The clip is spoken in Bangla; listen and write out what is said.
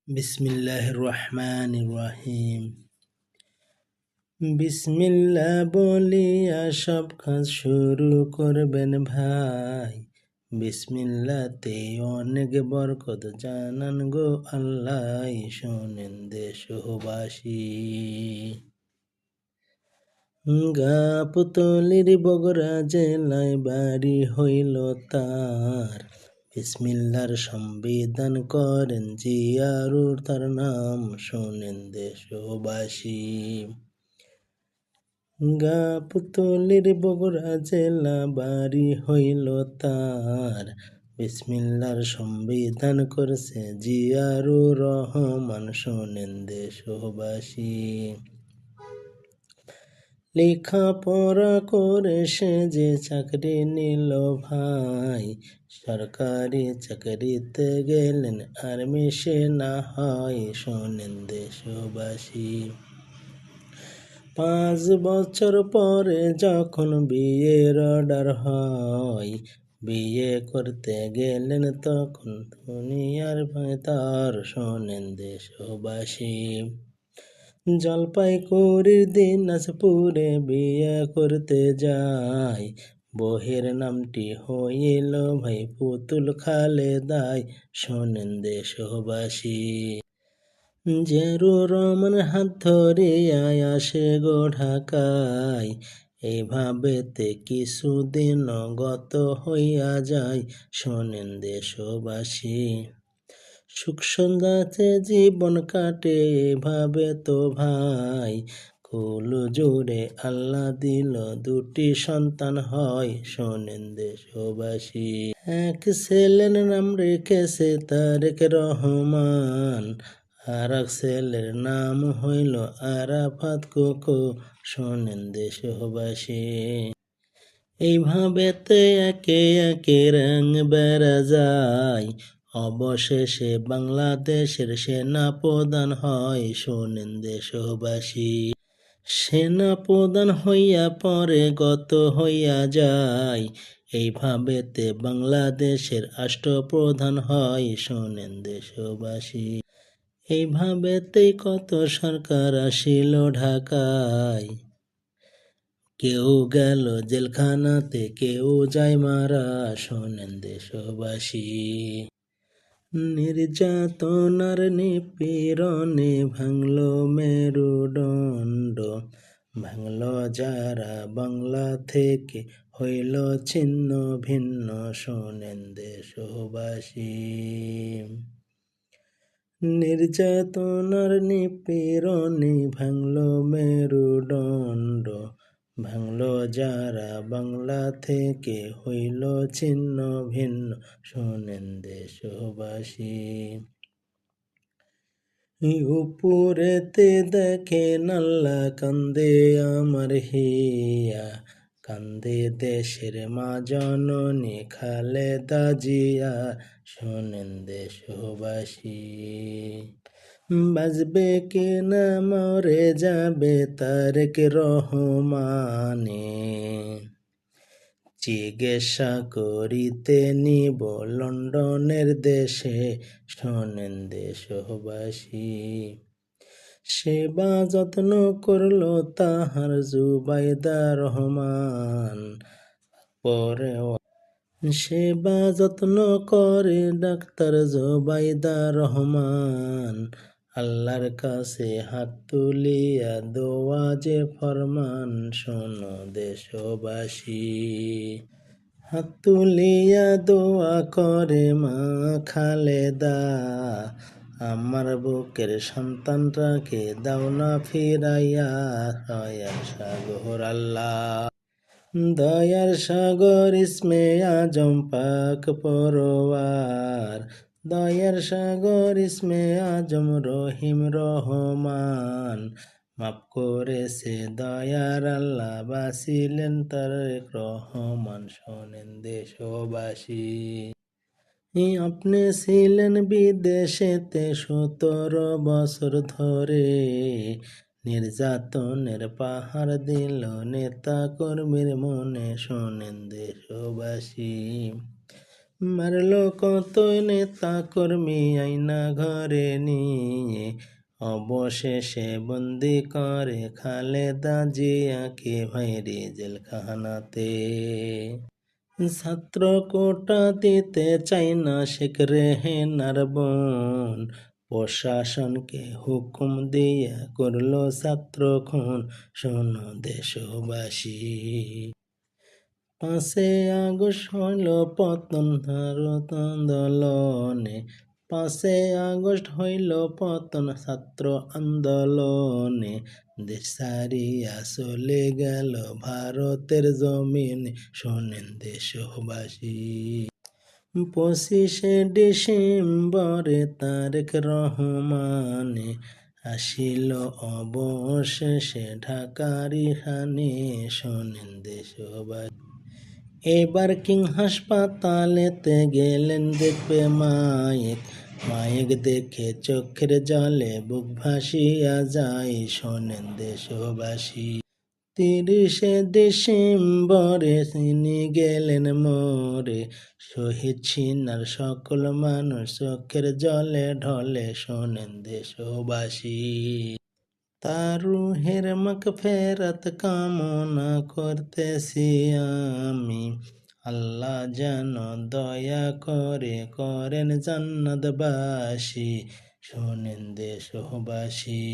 বিসমিল্লাহির রহমানির রহিম। বিসমিল্লাহ বলিয়া সব কাজ শুরু করবেন ভাই। বিসমিল্লাতে অনেক বরকত জানান গো আল্লাহ। শোনেন দেশবাসী, গাবতলীর বগুড়া জেলায় বাড়ি হইল তার। বিসমিল্লার সংবিধান করেন জিয়ারুর, তার নাম শোনেন দেশবাসী। গাবতলীর বগুড়া জেলা বাড়ি হইল তার। বিসমিল্লার সংবিধান করছে জিয়ারুর রহমান, শোনেন দেশবাসী। লেখাপড়া করে সে যে চাকরি নিল ভাই, সরকারি চাকরিতে গেলেন আর্মি সে না হয়, শোনেন দেশবাসী। 5 বছর পরে যখন বিয়ের অর্ডার হয়, বিয়ে করতে গেলেন তখন দুনিয়ার ভয় তার, শোনেন দেশবাসী। জলপাইগুড়ির দিনাজপুরে বিয়ে করতে যায়, বহের নামটি হইল ভাই পুতুল খালেদাই, শোনেন দেশবাসী। জিয়ারুর রহমান হাত ধরিয়া আসে গো ঢাকায়, এইভাবেতে কিছুদিন গত হইয়া যায়, শোনেন দেশবাসী। সুখ সন্ধ্যাতে জীবন কাটে এভাবে তো ভাই, কুল জুড়ে আল্লাহ দিল 2টি সন্তান হয়, শোনেন দেশবাসী। এক ছেলের নাম রেখেছে তারেক রহমান, আর এক ছেলের নাম হইল আরাফাত কোকো, শোনেন দেশবাসী। এইভাবেতে একে একে রঙ বেড়া যায়, অবশেষে বাংলাদেশের সেনা প্রধান হয়, শোনেন দেশবাসী। সেনা প্রধান হইয়া পরে গত হইয়া যায়, এইভাবেতে বাংলাদেশের রাষ্ট্রপ্রধান হয়, শোনেন দেশবাসী। এইভাবেতেই কত সরকার আসিল ঢাকায়, কেউ গেল জেলখানাতে কেউ যায় মারা, শোনেন দেশবাসী। নির্যাতনার নিপীড়নে ভাঙলো মেরুদণ্ড, ভাঙলো যারা বাংলা থেকে হইল ছিন্ন ভিন্ন, শোনেন দেশবাসী। নির্যাতনার নিপীড়নে ভাঙলো মেরুদণ্ড, ভাঙলো যারা বাংলা থেকে হইল ছিন্ন ভিন্ন, শোনেন দেশবাসী। উপরেতে দেখেন আল্লাহ কান্দে আমার হিয়া, কান্দে দেশের মা জননী খালেদা জিয়া, শোনেন দেশবাসী। বাজবে কি না মরে যাবে তারেক রহমানে, জিজ্ঞাসা করিতে নিব লন্ডনের দেশে, শোনেন দেশবাসী। সেবা যত্ন করলো তাহার জুবাইদা রহমান, পরে সেবা যত্ন করে ডাক্তার জুবাইদা রহমান, আল্লাহর কাছে হাত তুলিয়া দোয়া যে ফরমান, শোনো দেশবাসী। হাত তুলিয়া দোয়া করে মা খালেদা, আমার বুকের সন্তানটাকে দাও না ফিরাইয়া, দয়ার সাগর আল্লাহ। দয়ার সাগর ইসমে আজম পাক পরওয়ার, দয়ার সাগর ইসমে আজম রহিম রহমান, মাফ করেছে দয়ার আল্লাহ বাঁচিলেন তারেক রহমান, শোনেন দেশবাসী। আপনি ছিলেন বিদেশেতে 17 বছর ধরে, নির্যাতনের পাহাড় দিল নেতা কর্মীর মনে, শোনেন দেশবাসী। মারলো কতই নেতা কর্মী আইনা ঘরে নিয়ে, অবশেষে বন্দি করে খালেদা জিয়াকে ভাইরে জেলখানাতে। ছাত্র কোটা দিতে চাই না শেখ রেহানার বোন, প্রশাসনকে হুকুম দিয়ে করলো ছাত্র খুন, শোনো দেশবাসী। 5 আগস্ট হইল পতন ভারত আন্দোলনে, 5 আগস্ট হইল পতন ছাত্র আন্দোলনে, দেশ ছাড়িয়া চলে গেল ভারতের জমিনে, শোনেন দেশবাসী। 25 ডিসেম্বরে তারেক রহমানে আসিল অবশেষে ঢাকার ইখানে, শোনেন দেশবাসী। এবার কিং হাসপাতালেতে গেলেন দেখবে মায়েক, মায়েক দেখে চোখের জলে বুক ভাসিয়া যায়, শোনেন দেশবাসী। 30 ডিসেম্বরে তিনি গেলেন মরে, শহীদ সিনার সকল মানুষ চোখের জলে ঢলে, শোনেন দেশবাসী। তার রুহের মাগফিরাত কামনা করতেছি আমি, আল্লাহ যেন দয়া করে করেন জান্নাতবাসী, শোনেন দেশবাসী।